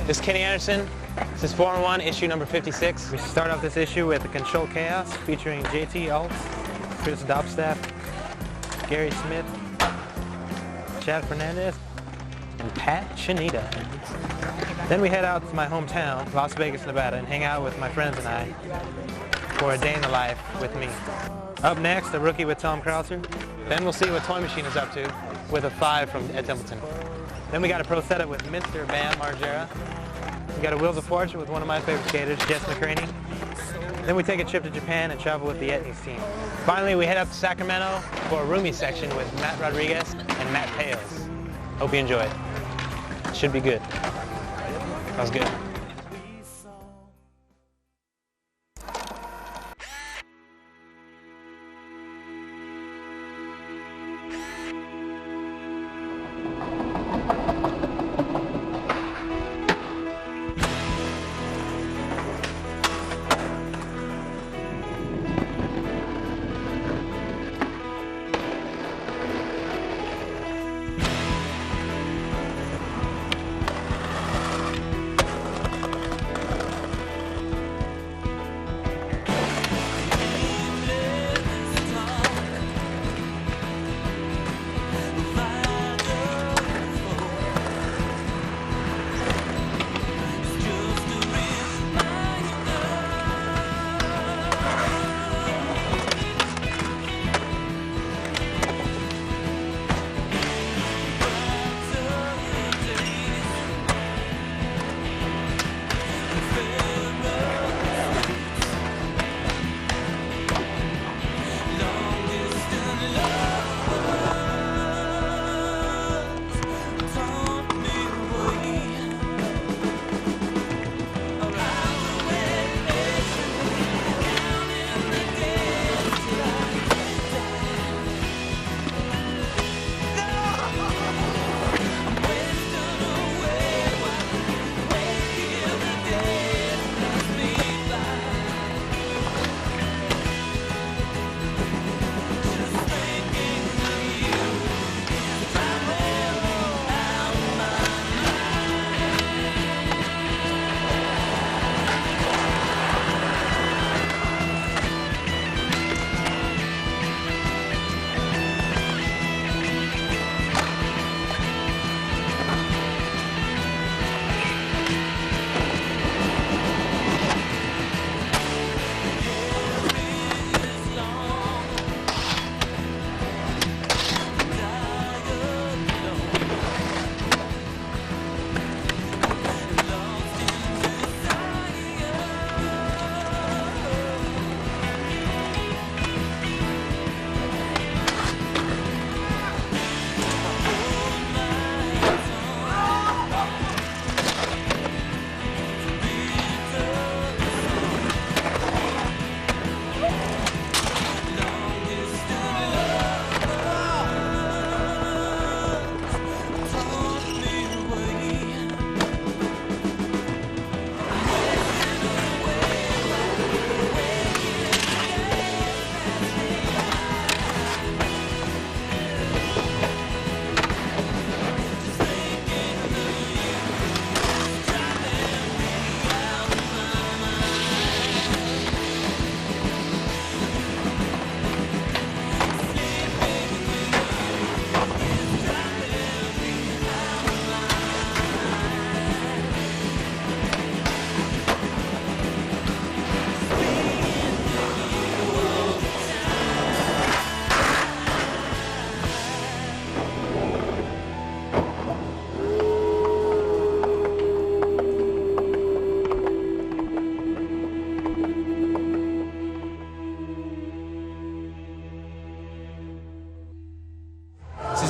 This is Kenny Anderson. This is 4-1, issue number 56. We start off this issue with the Control Chaos featuring JT Alt, Chris Dobstaff, Gary Smith, Chad Fernandez, and Pat Chinita. Then we head out to my hometown, Las Vegas, Nevada, and hang out with my friends and I for a day in the life with me. Up next, a rookie with Tom Krauser. Then we'll see what Toy Machine is up to with a 5 from Ed Templeton. Then we got a pro setup with Mr. Bam Margera. We got a Wheels of Fortune with one of my favorite skaters, Jess McCraney. Then we take a trip to Japan and travel with the Etnies team. Finally, we head up to Sacramento for a roomie section with Matt Rodriguez and Matt Pales. Hope you enjoy it. Should be good. Sounds good.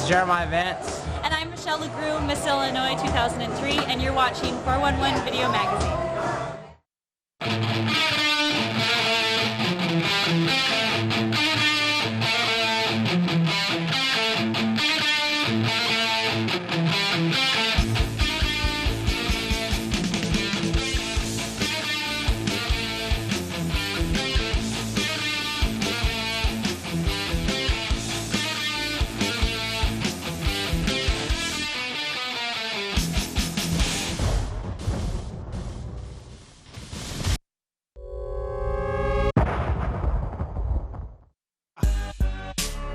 Jeremiah Vance. And I'm Michelle LeGroux, Miss Illinois 2003, and you're watching 411 Video Magazine.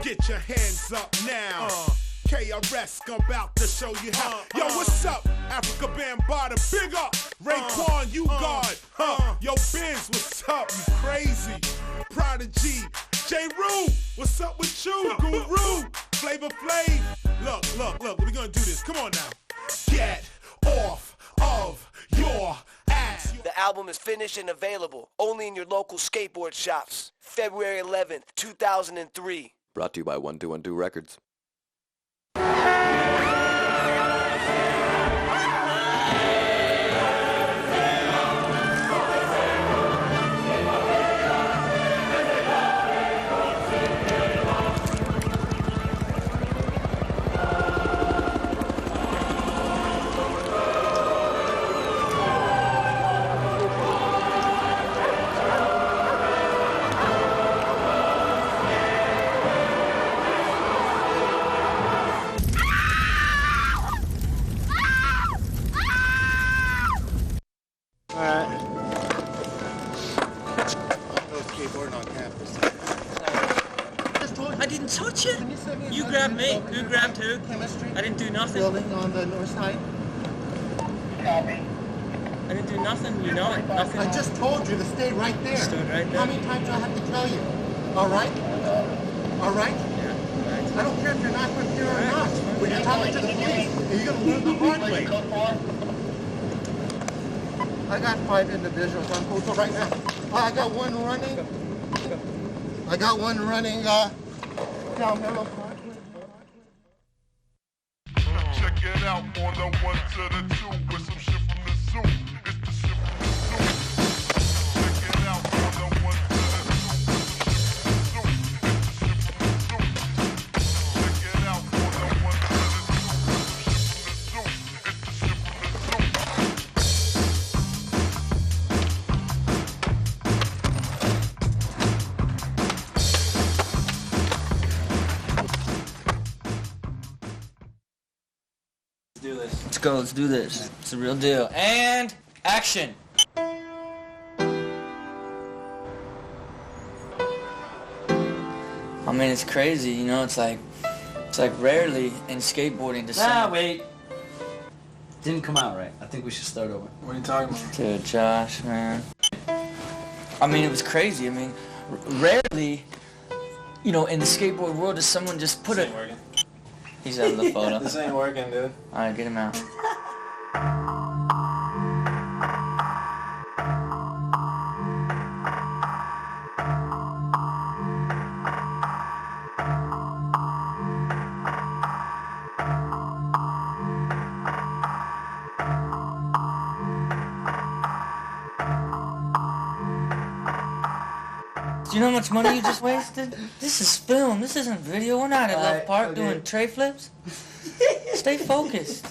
Get your hands up now. KRS about to show you how. Yo, what's up? Africa Bambaataa, big up. Raekwon, you God. Yo, Biz, what's up? You crazy. Prodigy. J. Rue, what's up with you? Guru. Flavor Flav. Look, we're gonna do this. Come on now. Get off of your ass. The album is finished and available only in your local skateboard shops. February 11th, 2003. Brought to you by 1212 Records. I didn't touch it. You grabbed me. Who grabbed who? Chemistry. I didn't do nothing. Building on the north side. I didn't do nothing. You know it. Nothing. I just told you to stay right there. Stood right there. How many times do I have to tell you? All right? All right? Yeah. Right. I don't care if you're not from here or not. When you're talking to the police, you're going to learn the hard way. I got 5 individuals on postal right now. I got one running. I got one running down Mellow Park. Check it out on the 1 to the 2 with some shit from the zoo. It's the shit from the zoo. Check it out on the 1 to the 2 with some shit from the zoo. It's the shit from the zoo. Check it out on the 1 to the 2 with some shit from the zoo. It's the shit from the zoo. Let's go. Let's do this. It's a real deal. And action. I mean, it's crazy. You know, it's like rarely in skateboarding to Nah, sing. wait. Didn't come out right. I think we should start over. What are you talking about? Dude, Josh, man. I mean, it was crazy. I mean, rarely, you know, in the skateboard world does someone just put This it. ain't working. He's out of the photo. This ain't working, dude. All right, get him out. Do you know how much money you just wasted? This is film. This isn't video. We're not at Love Park doing tray flips. Stay focused.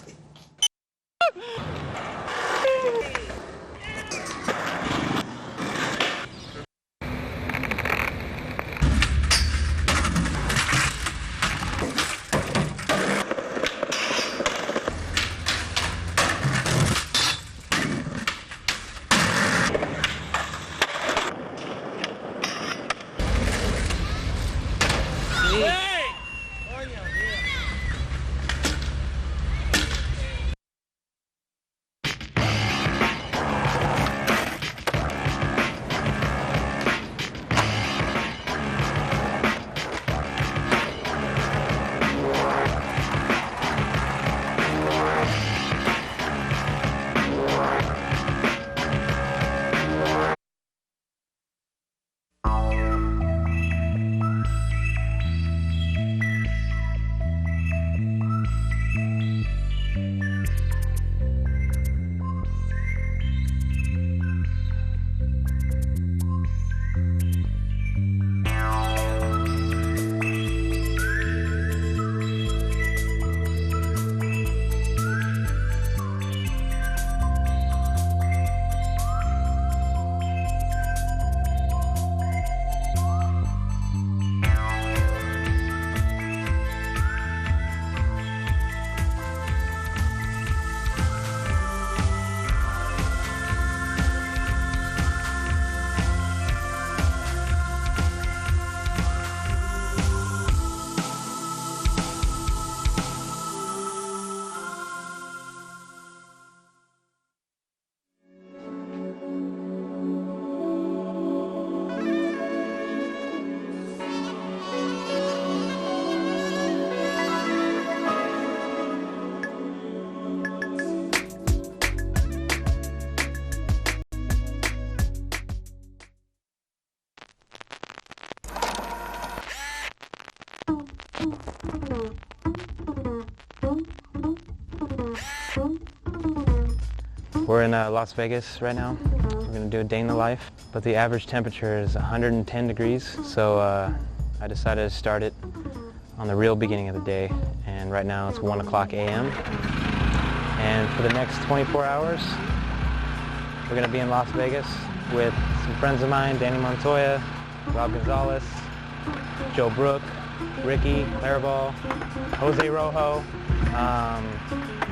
We're in Las Vegas right now. We're gonna do a day in the life, but the average temperature is 110 degrees, so I decided to start it on the real beginning of the day, and right now it's 1 o'clock a.m. And for the next 24 hours, we're gonna be in Las Vegas with some friends of mine, Danny Montoya, Rob Gonzalez, Joe Brook, Ricky Larabal, Jose Rojo,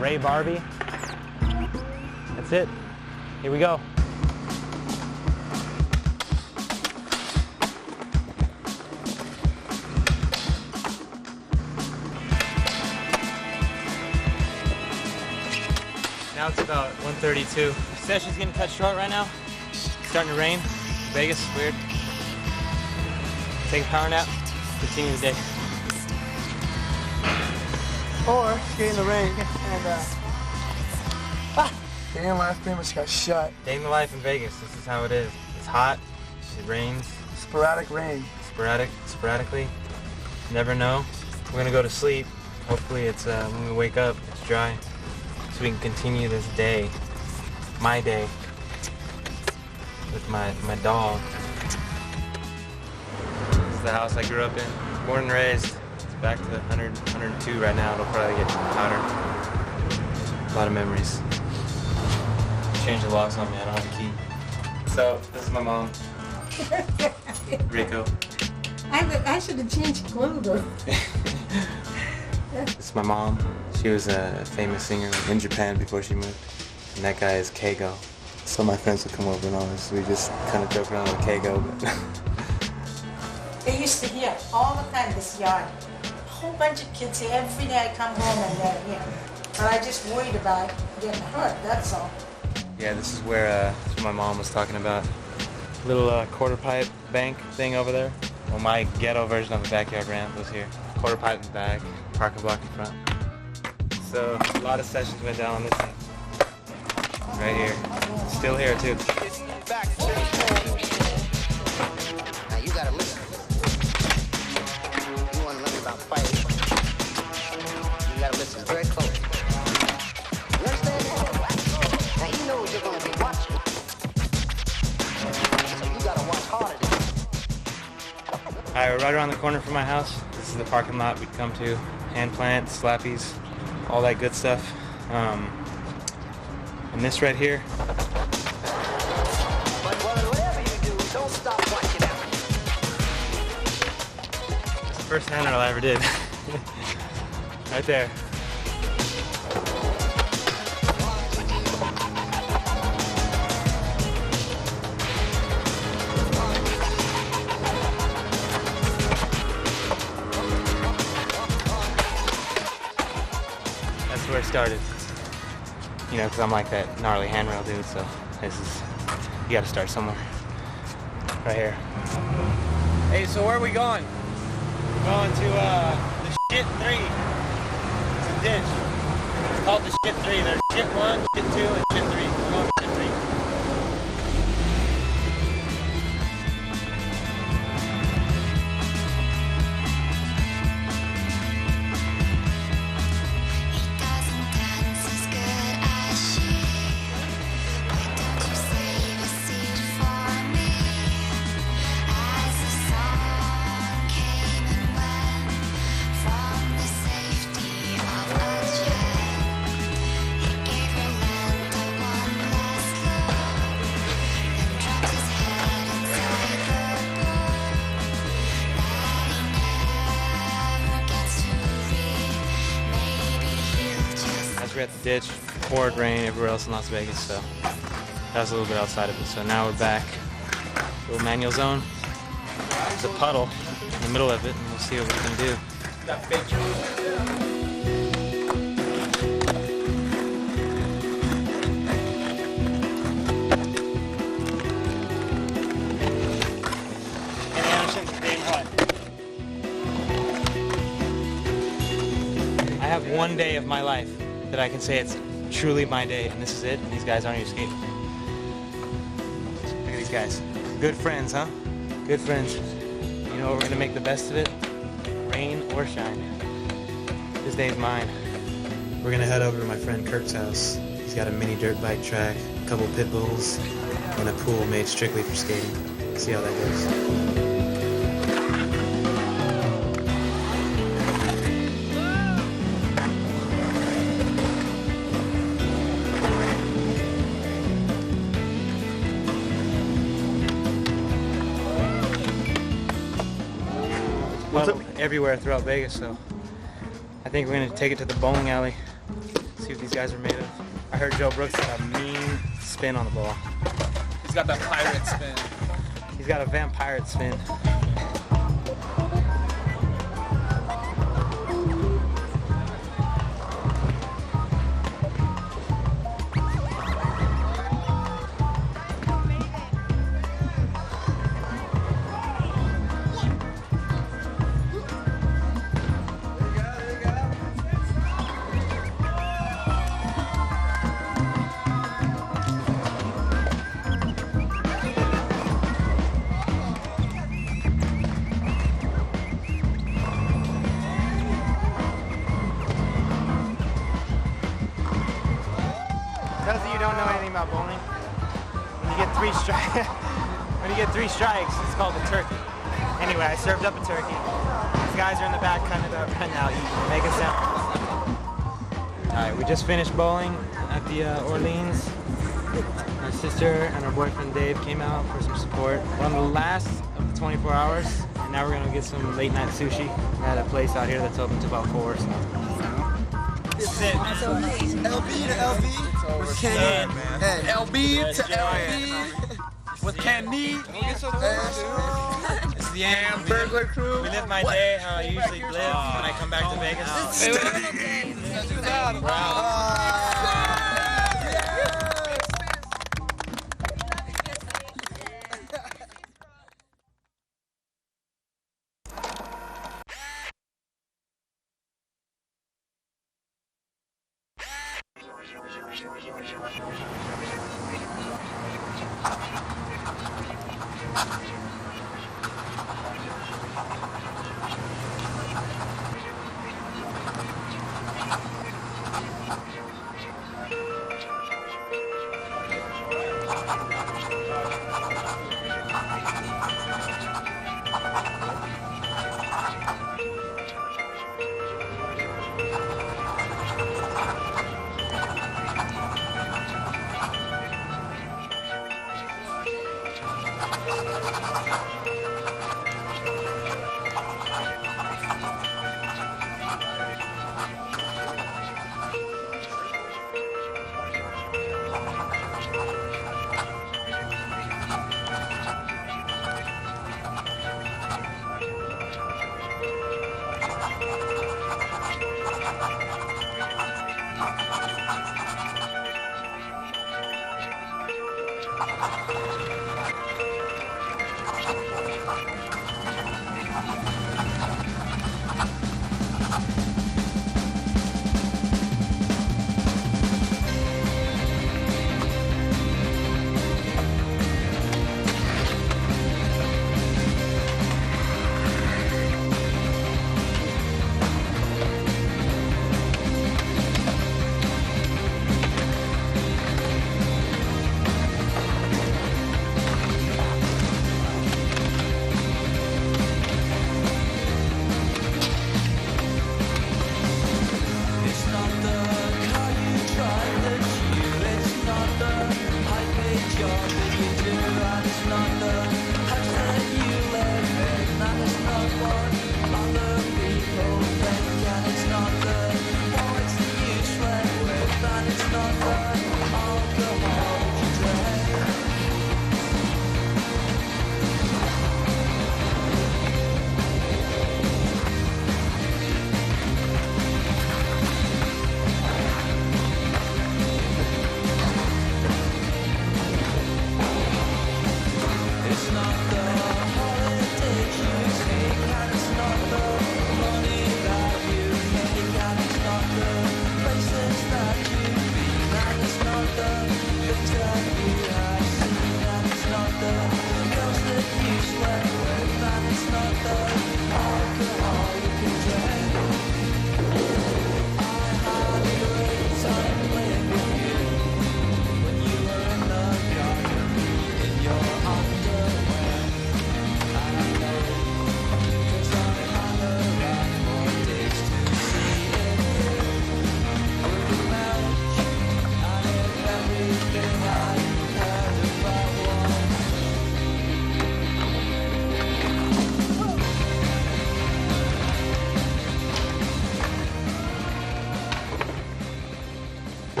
Ray Barbie. That's it. Here we go. Now it's about 1:32. Session's getting cut short right now. It's starting to rain. Vegas, weird. Take a power nap, continue the day. Or skate in the rain and day in life pretty much got shut. Day in the life in Vegas. This is how it is. It's hot. It rains. Sporadic rain. Sporadically. Never know. We're gonna go to sleep. Hopefully it's when we wake up, it's dry, so we can continue this day, my day, with my dog. This is the house I grew up in. Born and raised. It's back to the 102 right now. It'll probably get hotter. A lot of memories. Change the locks on me. I don't have a key. So this is my mom, Rico. I should have changed clothes. This is my mom. She was a famous singer in Japan before she moved. And that guy is Keigo. So my friends would come over and all this. We just kind of joke around with Keigo. But They used to hear all the time this yard. A whole bunch of kids here every day I come home and they're here. But I just worried about getting hurt, that's all. yeah, this is where my mom was talking about. Little quarter pipe bank thing over there. Well, my ghetto version of a backyard ramp was here. Quarter pipe in the back, parking block in front. So a lot of sessions went down on this thing. Right here. Still here too. Now you gotta listen. You wanna learn about fighting? You gotta listen very close. You understand that? Now you know you're gonna be watching. So you gotta watch harder. Alright, we're right around the corner from my house. This is the parking lot we'd come to. Hand plant, slappies, all that good stuff. And this right here. But whatever you do, don't stop watching out. It's the first hand I ever did. Right there. That's where it started. You know, because I'm like that gnarly handrail dude, so this is, you gotta start somewhere. Right here. Hey, so where are we going? We're going to the shit 3. It's a ditch. It's called the shit 3. There's shit 1, shit 2, and shit 3. We're going to shit 3. We're at the ditch, poured rain everywhere else in Las Vegas, so that was a little bit outside of it. So now we're back, little manual zone. There's a puddle in the middle of it, and we'll see what we can do. I have one day of my life that I can say it's truly my day, and this is it, and these guys aren't even skating. Look at these guys. Good friends, huh? Good friends. You know what we're gonna make the best of it? rain or shine. This day's mine. We're gonna head over to my friend Kirk's house. He's got a mini dirt bike track, a couple pit bulls, and a pool made strictly for skating. See how that goes. Everywhere throughout Vegas, so I think we're gonna take it to the bowling alley, see what these guys are made of. I heard Joe Brooks got a mean spin on the ball. He's got that pirate spin. He's got a vampire spin. Those of you who don't know anything about bowling, when you get three strikes, it's called a turkey. Anyway, I served up a turkey. These guys are in the back cutting it up right now, make a sound. All right, we just finished bowling at the Orleans. My sister and her boyfriend Dave came out for some support. We're on the last of the 24 hours, and now we're gonna get some late night sushi at a place out here that's open to about 4. So. This is it. LB to LB. With Kenny. LB to LB. With Kenny. It's the end. Burglar crew. We live my day how I usually live when I come back to Vegas.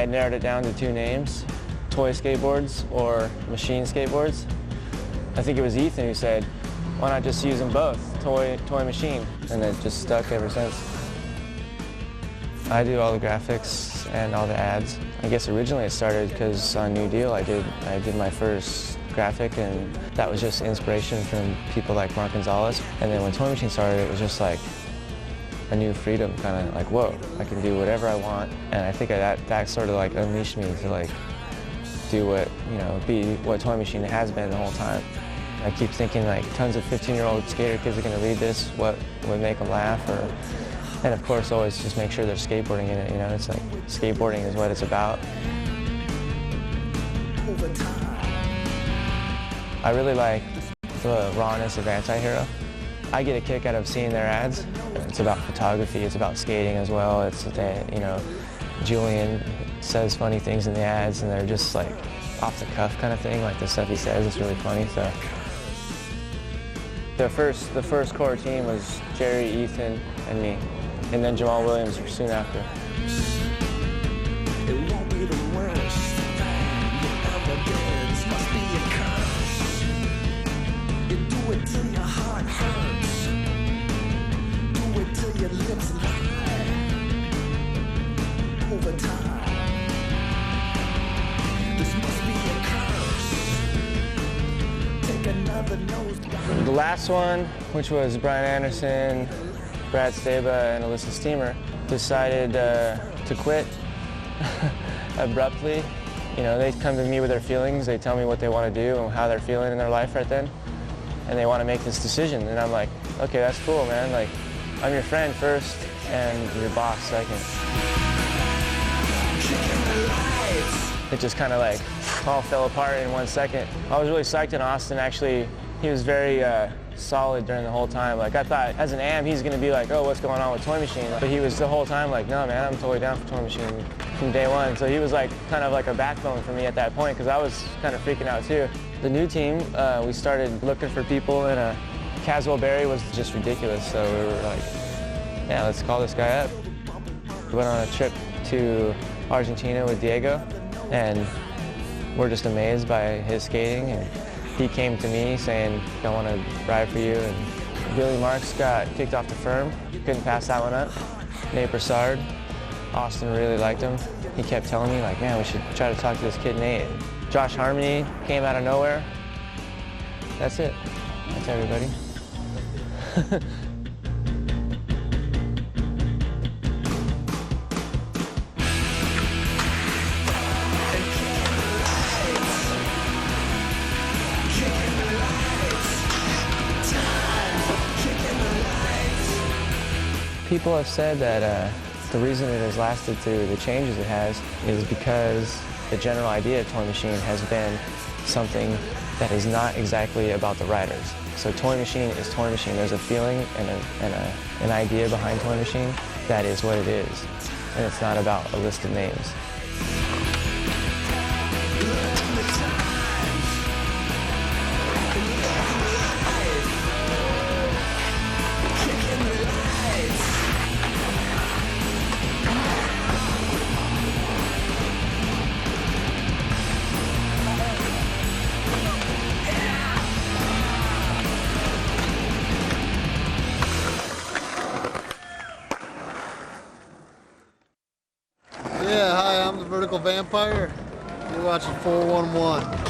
I narrowed it down to two names, toy skateboards or machine skateboards. I think it was Ethan who said, why not just use them both, toy, machine, and it just stuck ever since. I do all the graphics and all the ads. I guess originally it started because on New Deal I did my first graphic, and that was just inspiration from people like Mark Gonzalez. And then when Toy Machine started, it was just like a new freedom, kind of like, whoa, I can do whatever I want. And I think that sort of like unleashed me to like do what, you know, be what Toy Machine has been the whole time. I keep thinking like tons of 15-year-old skater kids are going to read this, what would make them laugh, and of course always just make sure they're skateboarding in it, you know, it's like skateboarding is what it's about. I really like the rawness of Anti-Hero. I get a kick out of seeing their ads. It's about photography, it's about skating as well. It's, you know, Julian says funny things in the ads and they're just like off the cuff kind of thing, like the stuff he says is really funny. So the first core team was Jerry, Ethan, and me, and then Jamal Williams soon after. It won't be the worst thing you ever did. This must be a curse. You do it till your heart hurts. Do it till your lips lie. Over time. This must be a curse. Take another nose. The last one, which was Brian Anderson, Brad Staba, and Alyssa Steamer, decided to quit abruptly. You know, they come to me with their feelings, they tell me what they want to do and how they're feeling in their life right then, and they want to make this decision. And I'm like, okay, that's cool, man. Like, I'm your friend first and your boss second. It just kind of like all fell apart in 1 second. I was really psyched, and Austin actually, he was very solid during the whole time. Like, I thought as an AM he's gonna be like, oh, what's going on with Toy Machine? But he was the whole time like, no man, I'm totally down for Toy Machine from day one. So he was like kind of like a backbone for me at that point, because I was kind of freaking out too. The new team, we started looking for people, and Caswell Berry was just ridiculous. So we were like, yeah, let's call this guy up. We went on a trip to Argentina with Diego, and we're just amazed by his skating. And he came to me saying, I want to ride for you. And Billy Marks got kicked off the firm. Couldn't pass that one up. Nate Broussard, Austin really liked him. He kept telling me, like, man, we should try to talk to this kid Nate. Josh Harmony came out of nowhere. That's it. That's everybody. People have said that the reason it has lasted through the changes it has is because the general idea of Toy Machine has been something that is not exactly about the riders. So Toy Machine is Toy Machine. There's a feeling and an idea behind Toy Machine that is what it is. And it's not about a list of names. Yeah, hi, I'm the Vertical Vampire. You're watching 411.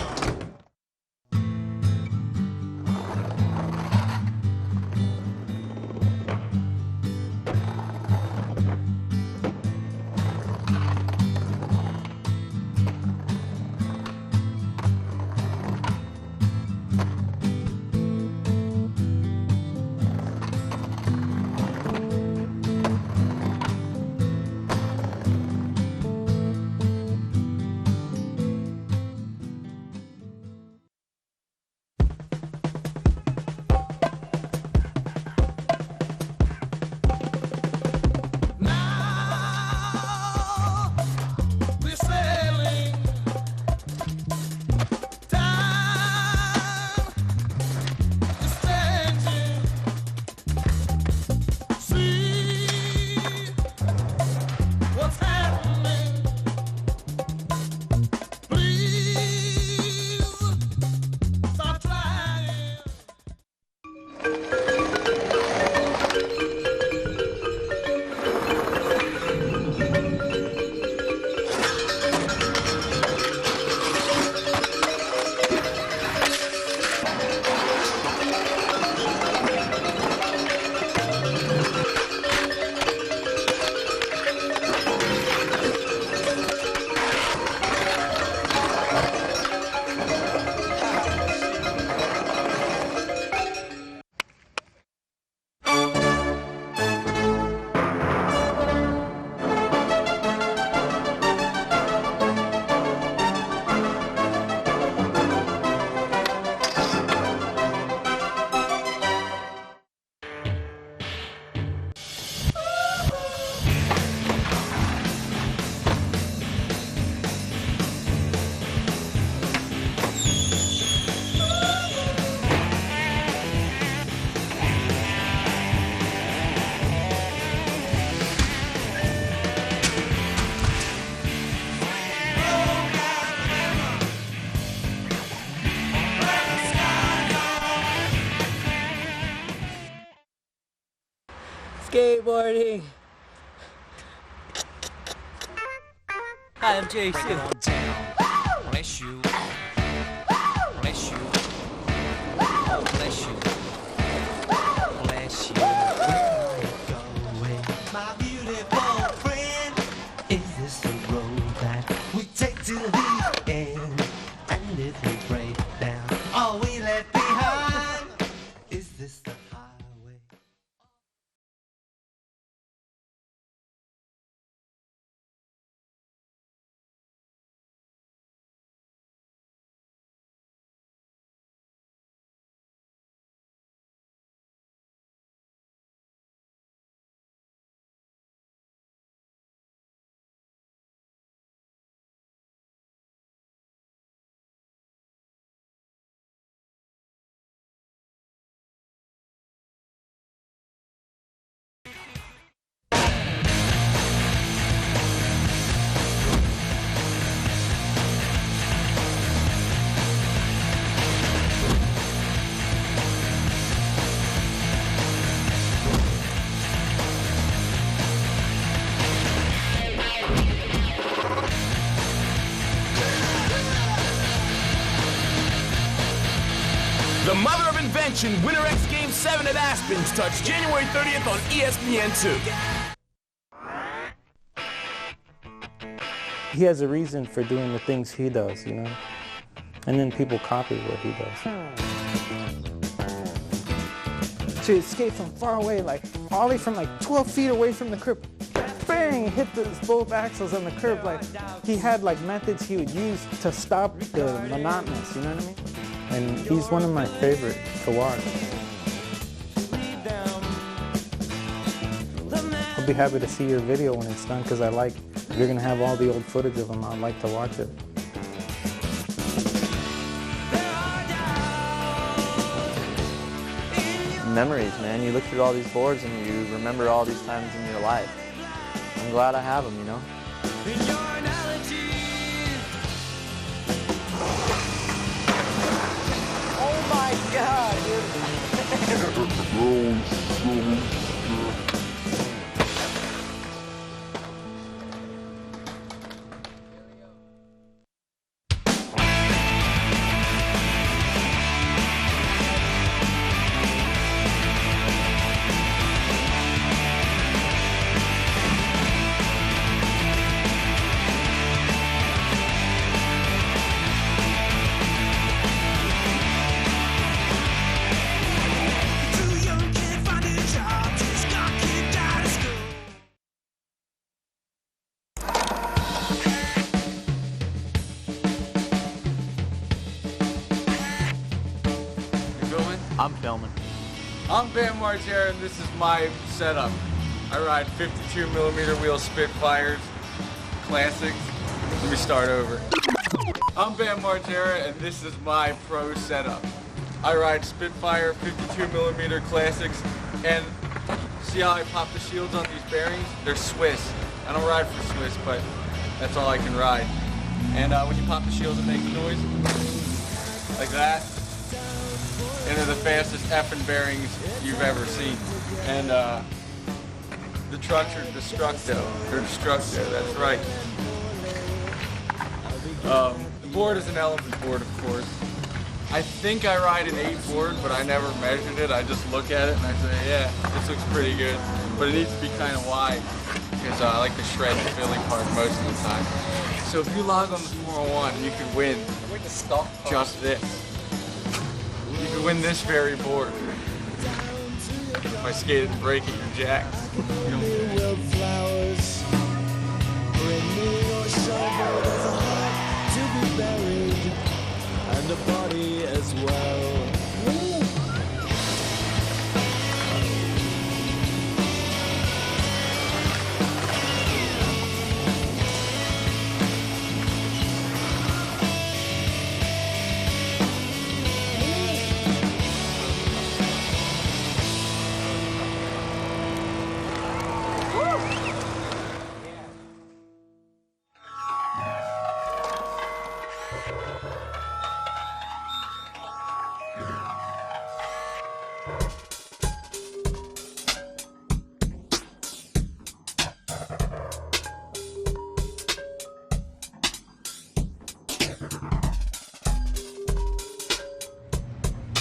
skateboarding. Hi, I'm Jason. Bless you. Bless you. Oh, bless you. Bless you. My beautiful friend, is this the road that we take to the end? And if we break down all we left behind, is this the highway? The Mother of Invention Winter X Game 7 at Aspen's Touch, January 30th on ESPN2. He has a reason for doing the things he does, you know? And then people copy what he does. To escape from far away, like ollie from like 12 feet away from the curb, bang, hit both axles on the curb. Like he had like methods he would use to stop the monotonous, you know what I mean? And he's one of my favorite to watch. I'll be happy to see your video when it's done because you're gonna have all the old footage of him. I'd like to watch it. Memories, man. You look through all these boards and you remember all these times in your life. I'm glad I have them, you know? Oh my God, I'm filming. I'm Ben Margera, and this is my setup. I ride 52mm wheel Spitfires, classics. Let me start over. I'm Ben Margera, and this is my pro setup. I ride Spitfire 52mm classics, and see how I pop the shields on these bearings? They're Swiss. I don't ride for Swiss, but that's all I can ride. And when you pop the shields, it makes a noise like that. And they're the fastest effing bearings you've ever seen. And the trucks are Destructo. They're Destructo, that's right. The board is an Element board, of course. I think I ride an 8 board, but I never measured it. I just look at it and I say, yeah, this looks pretty good. But it needs to be kind of wide because I like to shred the filling part most of the time. So if you log on the 401, you could win just this. You could win this very board. If I skated and break it, you're jacked. flowers. Bring me your shovel, there's a heart to be buried, and a body as well.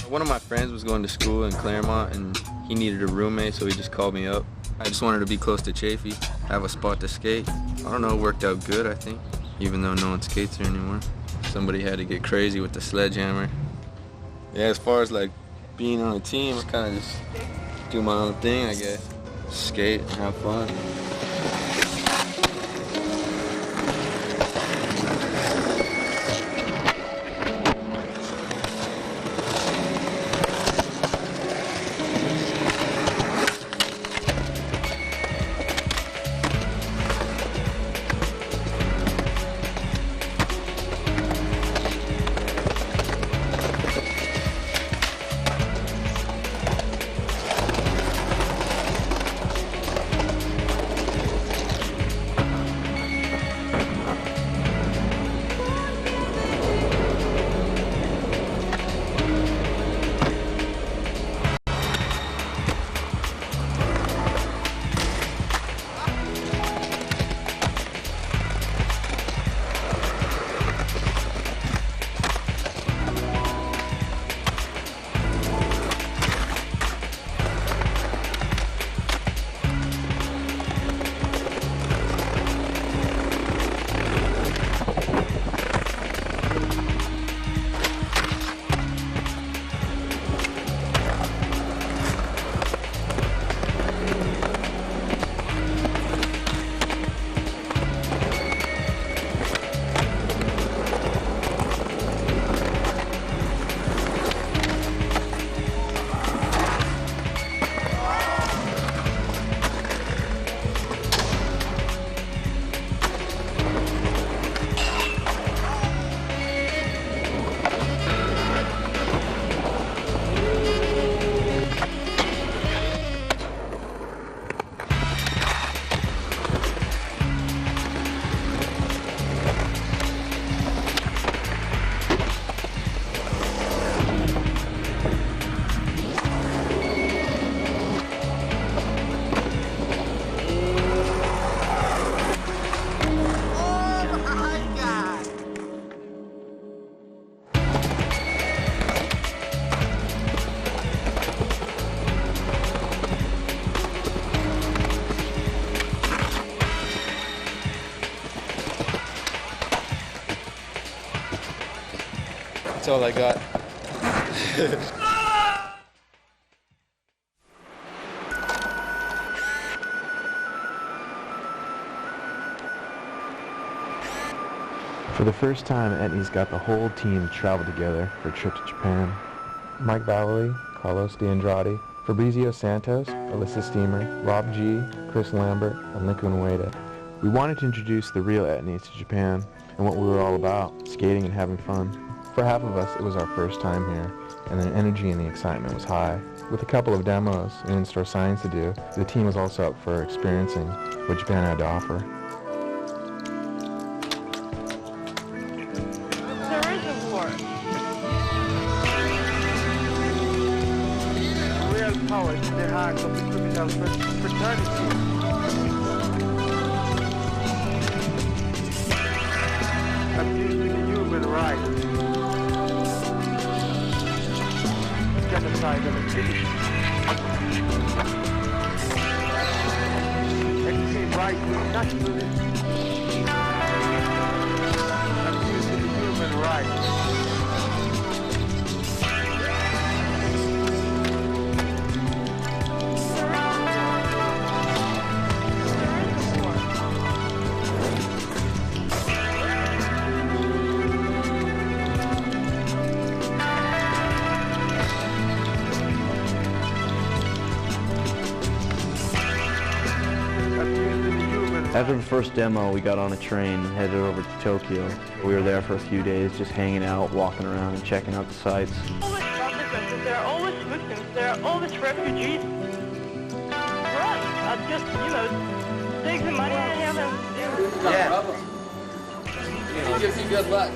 One of my friends was going to school in Claremont and he needed a roommate, so he just called me up. I just wanted to be close to Chafee, have a spot to skate. I don't know, it worked out good, I think, even though no one skates here anymore. Somebody had to get crazy with the sledgehammer. Yeah, as far as like being on a team, I kind of just do my own thing, I guess. Skate and have fun. That's all I got. For the first time, Etnies got the whole team to travel together for a trip to Japan. Mike Vallely, Carlos D'Andrade, Fabrizio Santos, Alyssa Steamer, Rob G, Chris Lambert, and Lincoln Ueda. We wanted to introduce the real Etnies to Japan and what we were all about, skating and having fun. For half of us, it was our first time here, and the energy and the excitement was high. With a couple of demos and in-store signings to do, the team was also up for experiencing what Japan had to offer. Powers in the hearts of the criminal fraternity. Abusing the human rights. Genocide of a city. Extreme right wing nationalists. Abusing the human rights. After the first demo, we got on a train and headed over to Tokyo. We were there for a few days, just hanging out, walking around, and checking out the sights. Always consequences. There are always victims. There are always refugees. For us, just, take the money and have them. Yeah. It gives you good luck.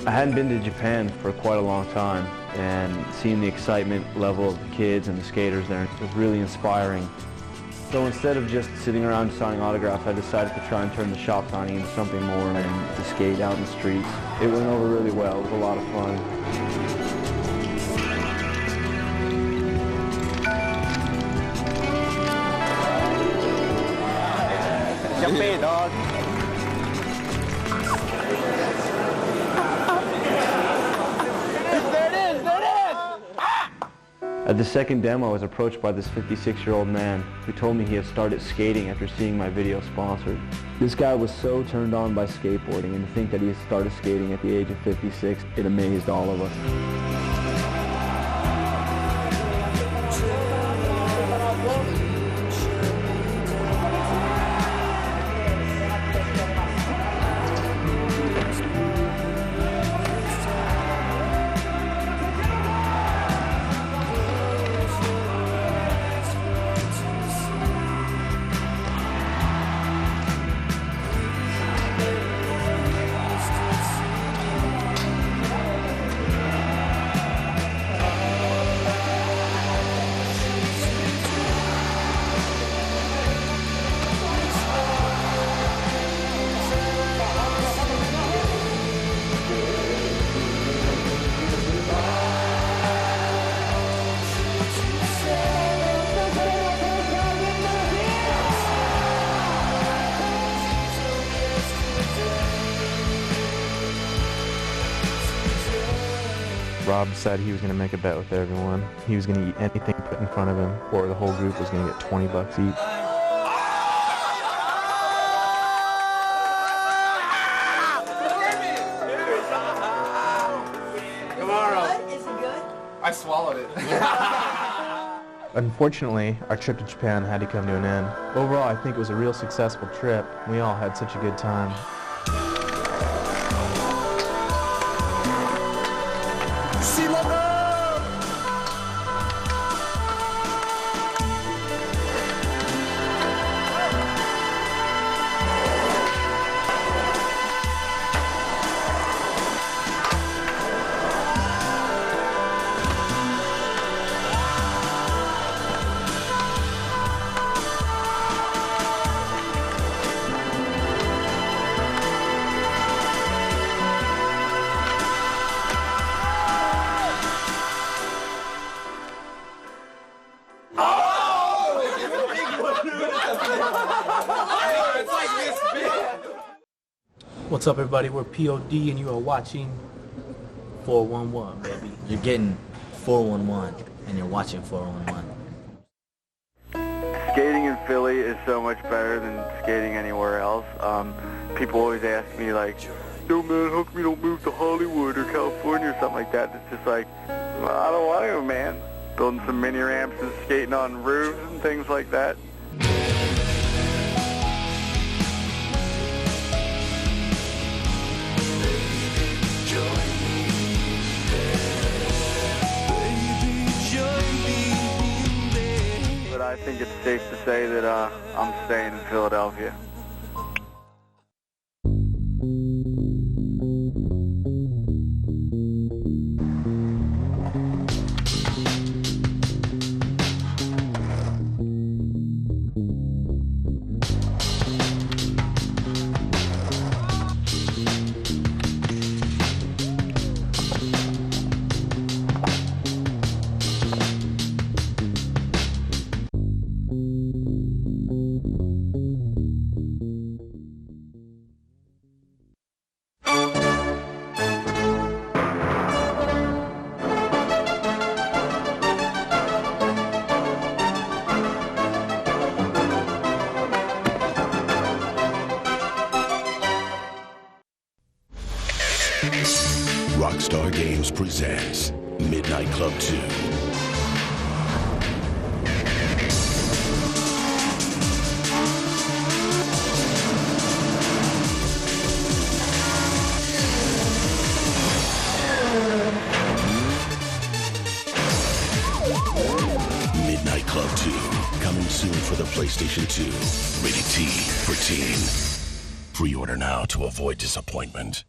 I hadn't been to Japan for quite a long time, and seeing the excitement level of the kids and the skaters there was really inspiring. So instead of just sitting around signing autographs, I decided to try and turn the shop signing into something more and to skate out in the streets. It went over really well. It was a lot of fun. Cafe, dog. At the second demo, I was approached by this 56-year-old man who told me he had started skating after seeing my video sponsored. This guy was so turned on by skateboarding, and to think that he had started skating at the age of 56, it amazed all of us. Rob said he was going to make a bet with everyone. He was going to eat anything put in front of him, or the whole group was going to get $20 each. Tomorrow. Is it good? I swallowed it. Unfortunately, our trip to Japan had to come to an end. Overall, I think it was a real successful trip. We all had such a good time. What's up, everybody? We're POD, and you are watching 411, baby. You're getting 411, and you're watching 411. Skating in Philly is so much better than skating anywhere else. People always ask me, like, no man, how come you don't move to Hollywood or California or something like that? It's just like, well, I don't want to, man. Building some mini ramps and skating on roofs and things like that. But I think it's safe to say that I'm staying in Philadelphia. Rockstar Games presents Midnight Club 2. Midnight Club 2, coming soon for the PlayStation 2. Rated T for teen. Pre-order now to avoid disappointment.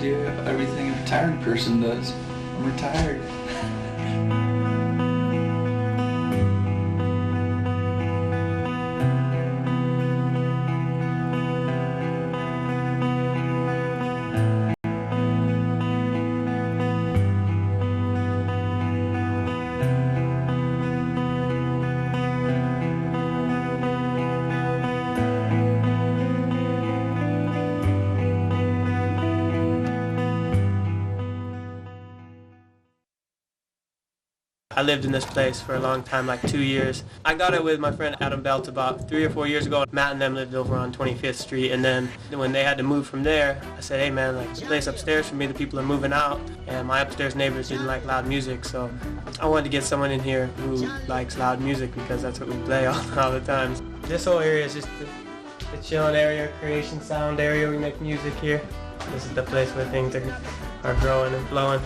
do everything a retired person does. I'm retired. I lived in this place for a long time, like 2 years. I got it with my friend Adam Belt about 3 or 4 years ago. Matt and them lived over on 25th Street, and then when they had to move from there, I said, hey man, like, the place upstairs for me, the people are moving out, and my upstairs neighbors didn't like loud music, so I wanted to get someone in here who likes loud music because that's what we play all the time. This whole area is just the chilling area, creation sound area. We make music here. This is the place where things are growing and flowing.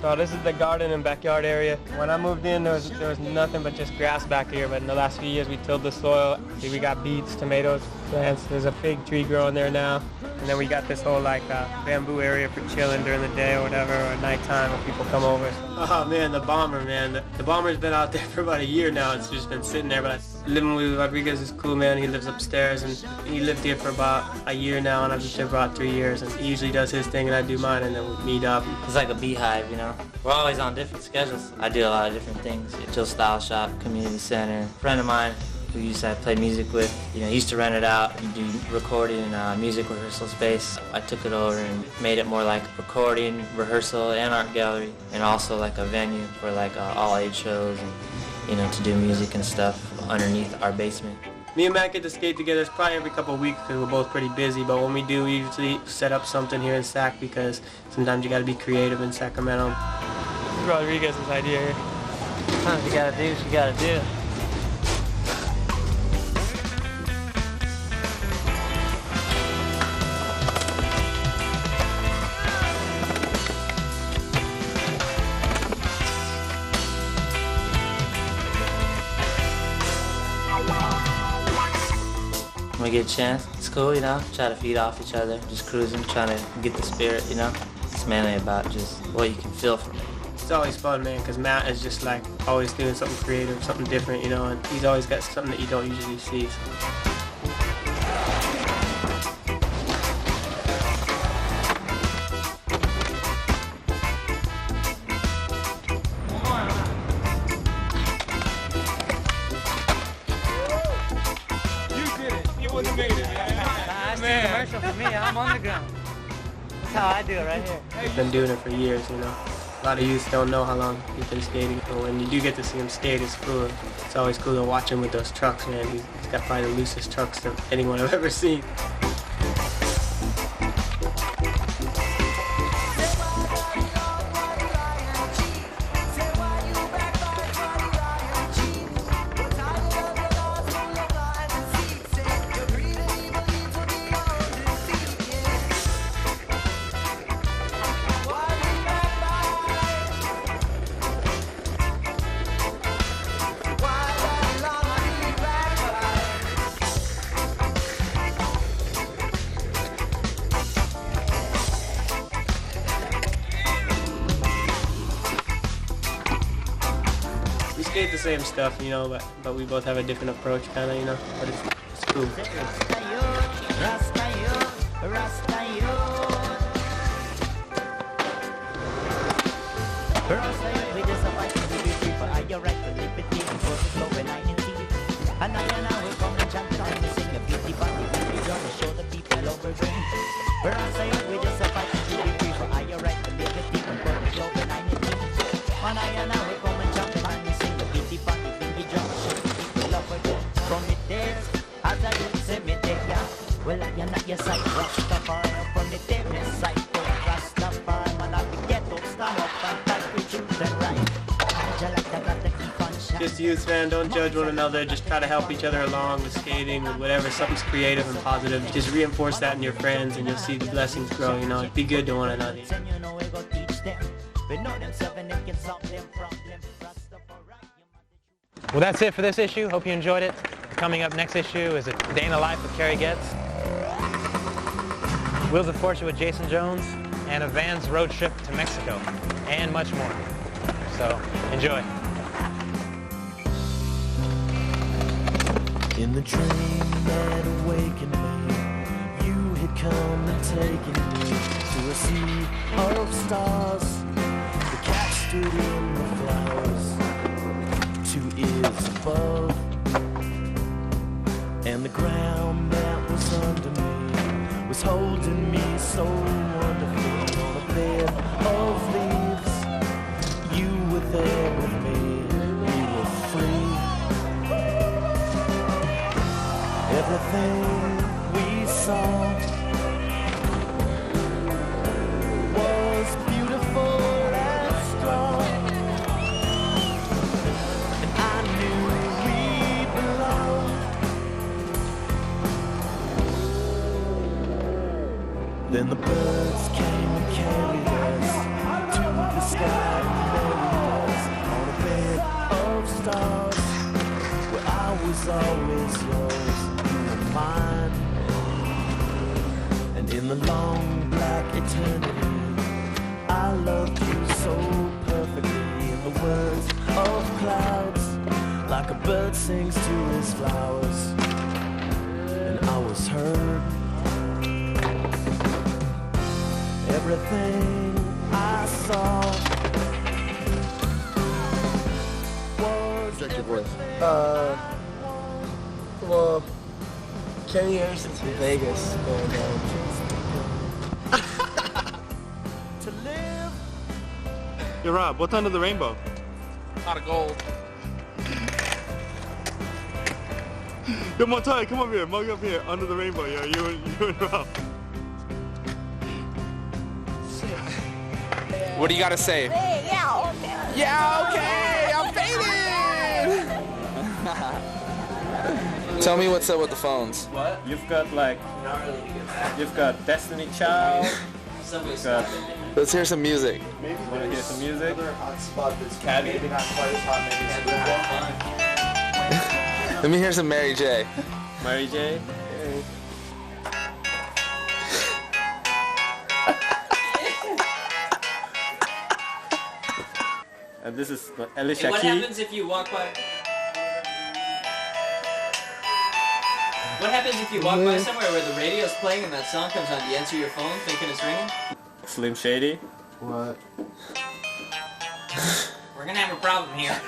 So this is the garden and backyard area. When I moved in, there was nothing but just grass back here, but in the last few years we tilled the soil. See, we got beets, tomatoes, plants. There's a fig tree growing there now. And then we got this whole like bamboo area for chilling during the day or whatever, or at nighttime when people come over. Oh man, the bomber, man. The bomber's been out there for about a year now. It's just been sitting there, but living with Rodriguez is cool, man. He lives upstairs, and he lived here for about a year now, and I've lived here for about 3 years. And he usually does his thing, and I do mine, and then we meet up. It's like a beehive, you know? We're always on different schedules. I do a lot of different things. Jill Style Shop, Community Center. A friend of mine who used to play music with, you know, he used to rent it out and do recording and music rehearsal space. I took it over and made it more like recording, rehearsal, and art gallery, and also like a venue for like all-age shows and, you know, to do music and stuff underneath our basement. Me and Matt get to skate together. It's probably every couple of weeks because we're both pretty busy, but when we do, we usually set up something here in Sac because sometimes you got to be creative in Sacramento. Rodriguez's idea here. Sometimes you got to do what you got to do. When we get a chance, it's cool, you know, try to feed off each other, just cruising, trying to get the spirit, you know. It's mainly about just what you can feel from it. It's always fun, man, because Matt is just like always doing something creative, something different, you know, and he's always got something that you don't usually see. So. Commercial for me, I'm on the ground. That's how I do it right here. He's been doing it for years, you know. A lot of youths don't know how long he's been skating, but when you do get to see him skate, it's cool. It's always cool to watch him with those trucks, man. He's got probably the loosest trucks that anyone I've ever seen. We skate the same stuff, you know, but we both have a different approach, kind of, you know. But it's cool. Just youth, man, don't judge one another, just try to help each other along with skating, with whatever, something's creative and positive. Just reinforce that in your friends and you'll see the blessings grow, you know. Be good to one another. Well, that's it for this issue. Hope you enjoyed it. Coming up next issue is A Day in the Life with Kerry Getz. Wheels of Fortune with Jason Jones. and a Vans road trip to Mexico, and much more. So, enjoy. In the dream that awakened me, you had come and taken me to a sea of stars. The cat stood in the flowers, 2 ears above, and the ground that was under me was holding me so wonderfully on a bed of leaves. You were there with me, we were free. Everything we saw was beautiful and strong, and I knew we belonged. Then the birds came and carried us to the sky and buried us on a bed of stars, where I was always yours. Mine. And in the long black eternity, I loved you so perfectly. In the words of clouds, like a bird sings to his flowers, and I was heard. Everything I saw was Check your voice. Well, Kenny Anderson's in Vegas going down. Yo, Rob, what's under the rainbow? Pot of gold. Yo, Montai, come up here, mug up here, under the rainbow, yo, you and Rob. What do you gotta say? Yeah, okay. Yeah, okay, I'm faded! Tell me what's up with the phones. What? You've got like, you've got Destiny Child. You've got, Let's hear some music. maybe want to hear some music? Hot spot that's Caddy. maybe not quite as hot, maybe. Let me hear some Mary J. Mary J. And this is Alicia Hey, what Keys. happens if you walk by? What happens if you walk by somewhere where the radio's playing and that song comes on? Do you answer your phone thinking it's ringing? Slim Shady. What? We're gonna have a problem here.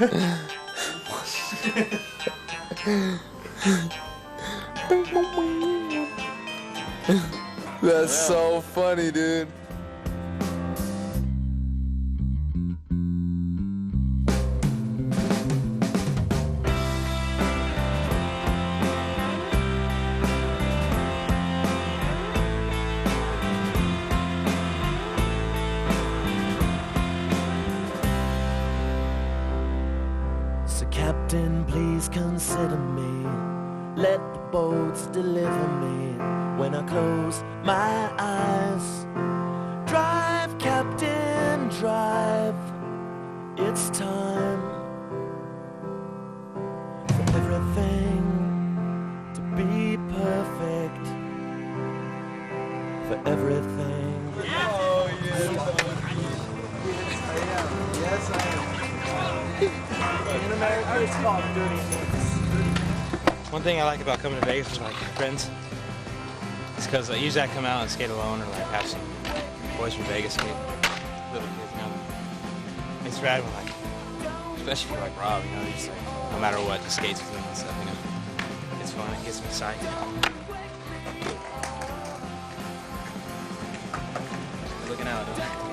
That's so funny, dude. So Captain, please consider me. Let the boats deliver me when I close my eyes. Drive, Captain, drive. It's time for everything to be perfect. For everything. Oh, yes. Yes, I am. In America, it's called dirty things. One thing I like about coming to Vegas with like friends is because usually I come out and skate alone or like have some boys from Vegas skate, little kids, you know. It's rad when like, especially for like Rob, you know, just like no matter what, just skates with them and stuff, you know. It's fun, it gets me psyched. Looking out, huh?